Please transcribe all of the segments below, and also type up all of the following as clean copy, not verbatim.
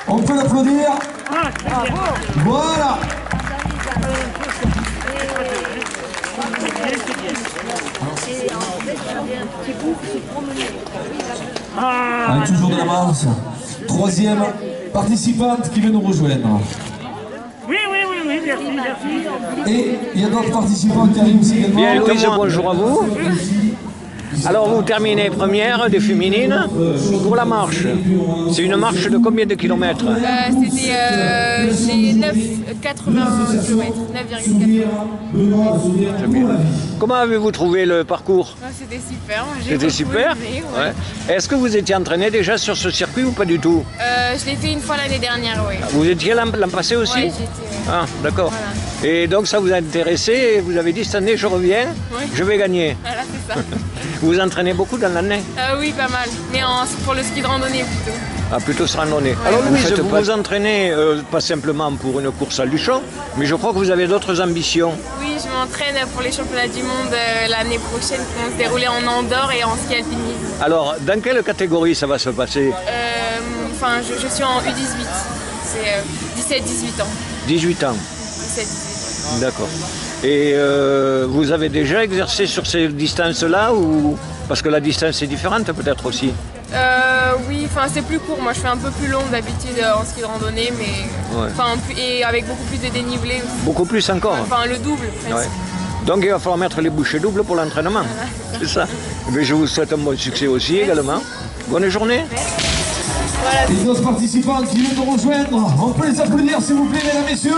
On peut l'applaudir. Voilà. Toujours de la marche. Troisième participante qui vient nous rejoindre. Oui, merci. Et il y a d'autres participants qui arrivent aussi également. Bien, Louise, bonjour à vous. Alors, vous terminez première des féminines pour la marche. C'est une marche de combien de kilomètres? J'ai 9,80 km, 9,80. Comment avez-vous trouvé le parcours? C'était super. C'était super. Ouais. Est-ce que vous étiez entraîné déjà sur ce circuit ou pas du tout? Je l'ai fait une fois l'année dernière, oui. Vous étiez l'an passé aussi? Oui, j'étais. Ah, d'accord. Voilà. Et donc ça vous a intéressé et vous avez dit cette année je reviens, je vais gagner. Voilà, c'est ça. Vous vous entraînez beaucoup dans l'année? Oui, pas mal. Mais pour le ski de randonnée plutôt. Ah, plutôt se randonnée. Ouais. Alors Louise, vous vous entraînez pas simplement pour une course à Luchon, mais je crois que vous avez d'autres ambitions. Oui, je m'entraîne pour les championnats du monde l'année prochaine qui vont se dérouler en Andorre et en ski alpinisme. Alors, dans quelle catégorie ça va se passer? Je suis en U18. C'est 17-18 ans. 18 ans. 17-18 ans. D'accord. Et vous avez déjà exercé sur ces distances-là ou parce que la distance est différente peut-être aussi? Oui, c'est plus court. Moi, je fais un peu plus long d'habitude en ski de randonnée, mais et avec beaucoup plus de dénivelé aussi. Beaucoup plus encore? Le double presque. Ouais. Donc il va falloir mettre les bouchées doubles pour l'entraînement. Voilà. C'est ça. Mais je vous souhaite un bon succès aussi également. Bonne journée. Voilà. Les autres participants qui viennent nous rejoindre, on peut les applaudir s'il vous plaît, mesdames, messieurs.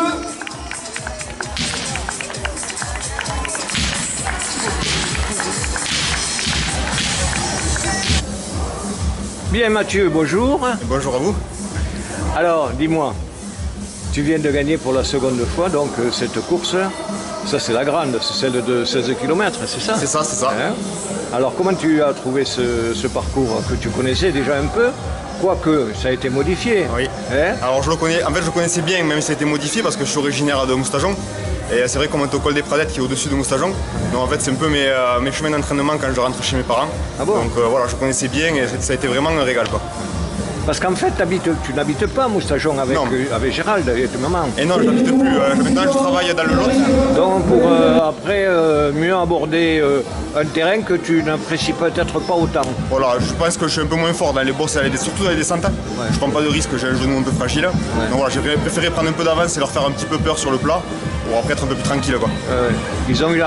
Bien Mathieu, bonjour. Bonjour à vous. Alors, dis-moi, tu viens de gagner pour la seconde fois donc cette course. Ça c'est la grande, c'est celle de 16 km, c'est ça? C'est ça, c'est ça. Hein? Alors comment tu as trouvé ce parcours que tu connaissais déjà un peu? Quoique, ça a été modifié. Oui. Hein? Alors je le connais, en fait je le connaissais bien, même si ça a été modifié parce que je suis originaire de Moustajon. Et c'est vrai qu'on monte au col des Pradettes qui est au-dessus de Moustajon. Donc en fait c'est un peu mes chemins d'entraînement quand je rentre chez mes parents. Ah bon? Donc voilà, je connaissais bien et ça a été vraiment un régal quoi. Parce qu'en fait, tu n'habites pas à Moustajon avec Gérald et ta maman. Et non, je n'habite plus. Maintenant je travaille dans le Lot. Donc pour après mieux aborder un terrain que tu n'apprécies peut-être pas autant. Voilà, je pense que je suis un peu moins fort dans les bosses, surtout dans les descentes. Ouais. Je prends pas de risque, j'ai un genou un peu fragile. Ouais. Donc voilà, j'ai préféré prendre un peu d'avance et leur faire un petit peu peur sur le plat pour après être un peu plus tranquille quoi. Ils ont eu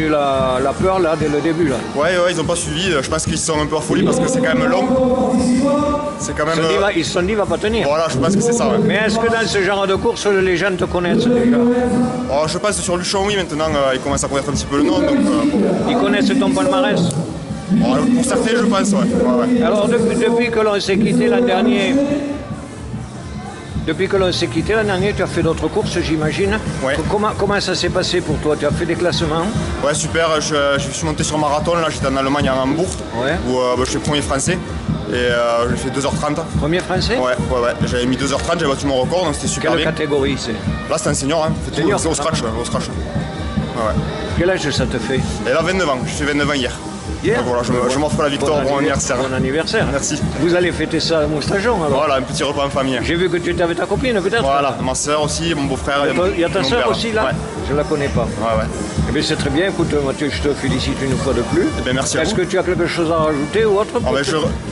la peur là dès le début là. Ouais, ils n'ont pas suivi. Je pense qu'ils sont un peu affolés parce que c'est quand même long. C'est quand même. Ils se sont dit, il va pas tenir. Voilà, je pense que c'est ça. Ouais. Mais est-ce que dans ce genre de course, les gens te connaissent déjà? Je pense que sur Luchon, oui, maintenant, ils commencent à connaître un petit peu le nom. Donc, Ils connaissent ton palmarès? Pour certains, je pense, ouais. Alors, depuis que l'on s'est quitté l'an dernier, tu as fait d'autres courses, j'imagine. Ouais. Comment ça s'est passé pour toi? Tu as fait des classements? Ouais, super. Je suis monté sur marathon. Là, j'étais en Allemagne, à Hambourg, où je suis premier français. Et j'ai fait 2h30. Premier français? Ouais. J'avais mis 2h30, j'avais battu mon record, donc c'était super bien. Quelle catégorie c'est? Là, c'est un senior, hein. Senior. C'est au scratch. Ouais. Quel âge ça te fait? Et là, 29 ans. Je fais 29 ans hier. Hier? Donc voilà, je m'offre la victoire pour mon anniversaire. Bon anniversaire. Merci. Vous allez fêter ça à Moustajon alors? Voilà, un petit repas en famille. J'ai vu que tu étais avec ta copine peut-être? Voilà, ma soeur aussi, mon beau-frère. Il y a ta soeur aussi là? Ouais. Je la connais pas. Ouais. Eh bien, c'est très bien, écoute Mathieu, je te félicite une fois de plus. Eh bien, merci à vous. Est-ce que tu as quelque chose à rajouter ou autre?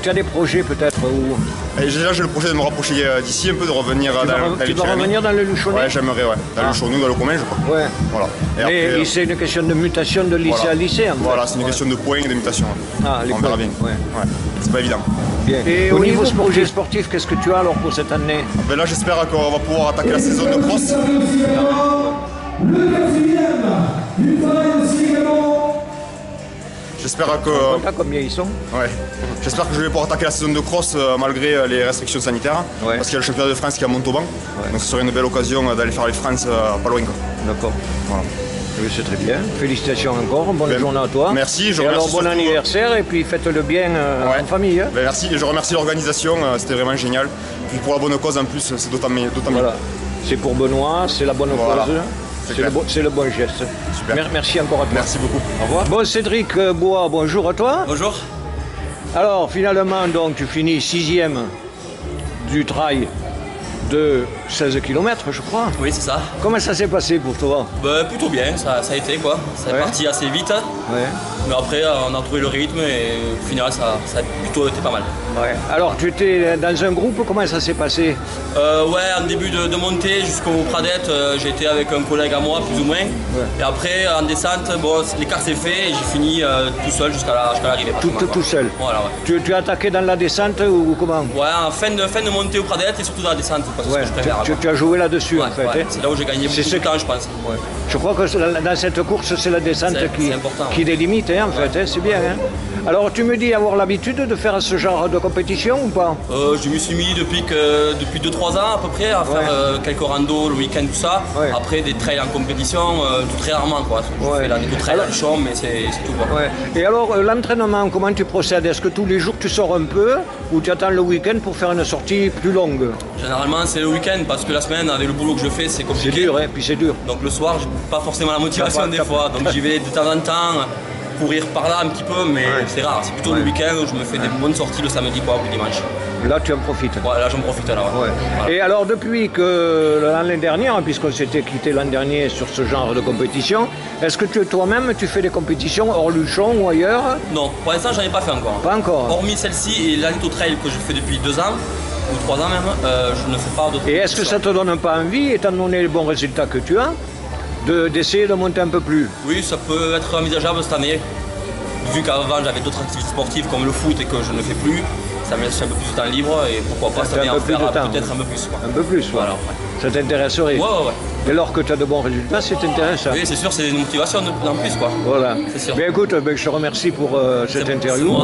Tu as des projets peut-être ou... Déjà, j'ai le projet de me rapprocher d'ici un peu, de revenir dans le Tu vas revenir dans le Luchonnais? Ouais, j'aimerais, ouais. Dans le Luchonnais ou dans le Commin, je crois. Ouais. Voilà. Et mais après, c'est une question de mutation de lycée à lycée en fait. Voilà, c'est une question de points et de mutation. Ah, les on verra points. bien. Ouais. C'est pas évident. Bien. Et au niveau sportif, qu'est-ce que tu as alors pour cette année? Ben là, j'espère qu'on va pouvoir attaquer la saison de cross. Le quatrième, il travaille aussi également. J'espère que. Combien ils sont? Ouais. J'espère que je vais pouvoir attaquer la saison de cross malgré les restrictions sanitaires. Ouais. Parce qu'il y a le championnat de France qui est à Montauban. Ouais. Donc ce serait une belle occasion d'aller faire les France pas loin. D'accord. Voilà. C'est très bien. Félicitations encore. Bonne journée à toi. Merci. Et alors bon anniversaire et puis faites-le bien en famille. Hein. Ben, merci. Et je remercie l'organisation. C'était vraiment génial. Puis pour la bonne cause en plus, c'est d'autant mieux. Voilà. C'est pour Benoît, c'est la bonne cause. C'est le bon geste. Super. Merci encore à toi. Merci beaucoup. Au revoir. Bon, Cédric Bois, bonjour à toi. Bonjour. Alors, finalement, donc, tu finis 6e du trail de 16 km, je crois. Oui, c'est ça. Comment ça s'est passé pour toi? Plutôt bien, ça a été quoi. Ça est parti assez vite. Ouais. Mais après, on a trouvé le rythme et au final, ça a plutôt été pas mal. Ouais. Alors, tu étais dans un groupe, comment ça s'est passé? Ouais, en début de montée jusqu'au Pradette, j'ai été avec un collègue à moi, plus ou moins. Ouais. Et après, en descente, bon, l'écart s'est fait et j'ai fini tout seul jusqu'à l'arrivée. Tout seul? Voilà, ouais. Tu as attaqué dans la descente ou comment? Ouais, en fin de montée au Pradette et surtout dans la descente. Ouais. Tu as joué là-dessus en fait. Ouais. C'est là où j'ai gagné beaucoup de temps, je pense. Ouais. Je crois que dans cette course, c'est la descente qui délimite, hein, en fait, c'est bien. Hein. Alors, tu me dis avoir l'habitude de faire ce genre de compétition ou pas? Je me suis mis depuis 2-3 ans à peu près à faire quelques randos le week-end, tout ça. Ouais. Après, des trails en compétition, tout très rarement, quoi. Je fais des trails à Luchon, mais c'est tout, quoi. Ouais. Et alors, l'entraînement, comment tu procèdes? Est-ce que tous les jours tu sors un peu ou tu attends le week-end pour faire une sortie plus longue? Généralement, c'est le week-end parce que la semaine, avec le boulot que je fais, c'est compliqué. C'est dur, hein, puis c'est dur. Donc le soir, j'ai pas forcément la motivation des fois. Donc j'y vais de temps en temps, courir par là un petit peu, mais c'est rare. C'est plutôt le week-end où je me fais des bonnes sorties le samedi ou le dimanche. Là, tu en profites? Ouais, là, j'en profite. Là, ouais. Voilà. Et alors, depuis que l'année dernière, puisqu'on s'était quitté l'an dernier sur ce genre de compétition, est-ce que toi-même, tu fais des compétitions hors Luchon ou ailleurs? Non, pour l'instant, j'en ai pas fait encore. Pas encore? Hormis celle-ci et l'Alto Trail que je fais depuis 2 ans, ou 3 ans même, je ne fais pas d'autres. Et est-ce que ça te donne pas envie, étant donné les bons résultats que tu as, d'essayer de monter un peu plus? Oui, ça peut être envisageable cette année. Vu qu'avant j'avais d'autres activités sportives comme le foot et que je ne fais plus, ça me laisse un peu plus de temps libre et pourquoi pas ça en faire peut-être un peu plus. Quoi. Un peu plus, voilà. Ça t'intéresserait? Ouais. Dès lors que tu as de bons résultats, c'est intéressant. Oui, c'est sûr, c'est une motivation en plus, quoi. Voilà. C'est sûr. Bien écoute, je te remercie pour cette interview.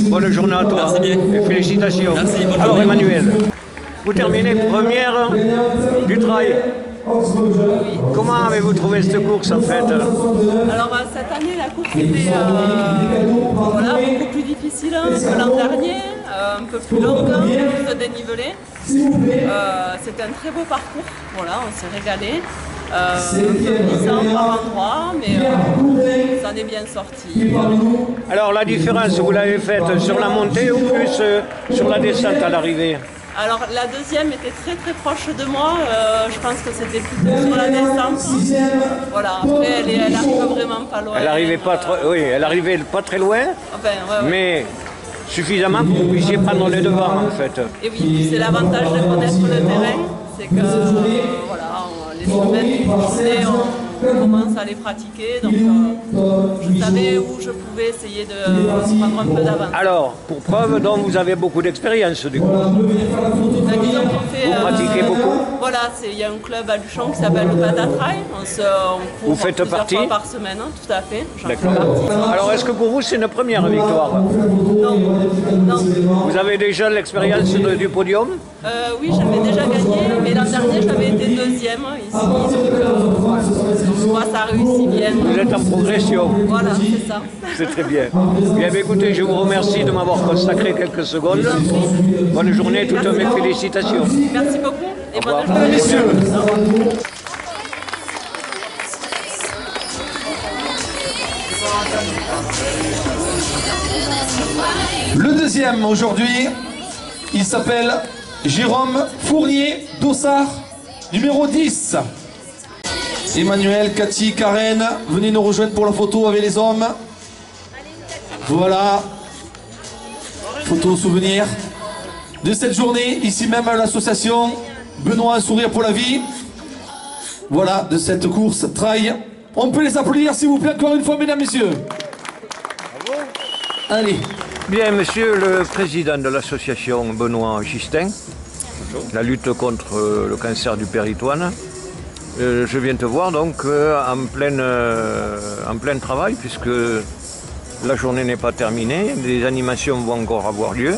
Bonne journée à toi. Merci bien. Et félicitations. Merci, bonne Alors journée. Emmanuel, vous terminez première du trail. Oui. Comment avez-vous trouvé cette course en fait? Alors cette année la course était beaucoup plus difficile que l'an dernier, un peu plus longue, plus de dénivelé. C'était un très beau parcours, voilà, on s'est régalé. Un peu glissant par endroits, mais ça en est bien sorti. Alors la différence, vous l'avez faite sur la montée ou plus sur la descente à l'arrivée? Alors la deuxième était très très proche de moi, je pense que c'était plutôt sur la descente. Voilà, après elle arrive vraiment pas loin. Elle arrivait pas elle arrivait pas très loin, mais suffisamment pour que vous puissiez prendre les devants en fait. Et oui, c'est l'avantage de connaître le terrain, c'est que les semaines on commence à les pratiquer, donc je savais où je pouvais essayer de prendre un peu d'avance. Alors, pour preuve, donc vous avez beaucoup d'expérience du coup. Vous pratiquez beaucoup? Voilà, il y a un club à Luchon qui s'appelle le Bata Trail. On court plusieurs fois par semaine, tout à fait. Alors, est-ce que pour vous c'est une première victoire? Non. Vous avez déjà l'expérience du podium? Oui, j'avais déjà gagné, mais l'an dernier j'avais été deuxième ici. Moi, ça réussit bien. Vous êtes en progression. Voilà, c'est ça. C'est très bien. Bien, écoutez, je vous remercie de m'avoir consacré quelques secondes. Bonne journée, toutes mes félicitations. Merci beaucoup et bonne journée. Messieurs. Le deuxième aujourd'hui, il s'appelle Jérôme Fournier Dossard, numéro 10. Emmanuel, Cathy, Karen, venez nous rejoindre pour la photo avec les hommes. Voilà. Photo souvenir de cette journée, ici même à l'association Benoît, un sourire pour la vie. Voilà, de cette course trail. On peut les applaudir s'il vous plaît encore une fois, mesdames, messieurs. Bravo. Allez. Bien, monsieur le président de l'association Benoît Gistin, la lutte contre le cancer du péritoine. Je viens te voir donc en plein travail puisque la journée n'est pas terminée, les animations vont encore avoir lieu.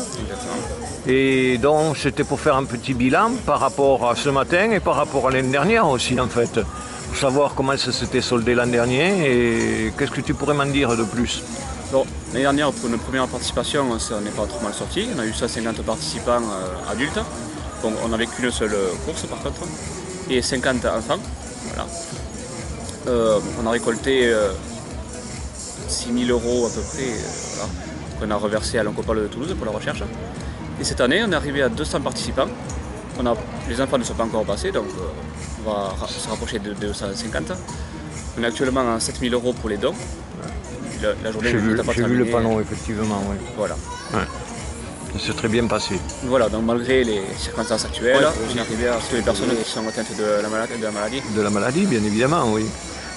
Et donc c'était pour faire un petit bilan par rapport à ce matin et par rapport à l'année dernière aussi en fait. Pour savoir comment ça s'était soldé l'an dernier et qu'est-ce que tu pourrais m'en dire de plus? L'année dernière pour une première participation ça n'est pas trop mal sorti, on a eu 150 participants adultes, donc on n'avait qu'une seule course par contre. Et 50 enfants. Voilà. On a récolté 6 000 € à peu près, qu'on a reversé à l'Oncopole de Toulouse pour la recherche. Et cette année, on est arrivé à 200 participants. les enfants ne sont pas encore passés, donc on va se rapprocher de 250. On est actuellement à 7 000 € pour les dons. La journée J'ai vu le panneau, effectivement. Oui. Voilà. Ouais. Ça s'est très bien passé. Voilà, donc malgré les circonstances actuelles, on arrive à toutes les personnes qui sont atteintes de la maladie. De la maladie, bien évidemment, oui.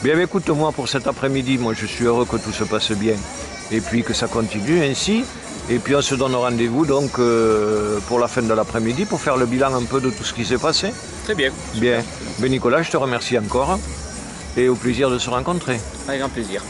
Bien, écoute-moi, pour cet après-midi, moi je suis heureux que tout se passe bien. Et puis que ça continue ainsi. Et puis on se donne rendez-vous donc pour la fin de l'après-midi pour faire le bilan un peu de tout ce qui s'est passé. Très bien. Bien. Ben Nicolas, je te remercie encore. Et au plaisir de se rencontrer. Avec grand plaisir.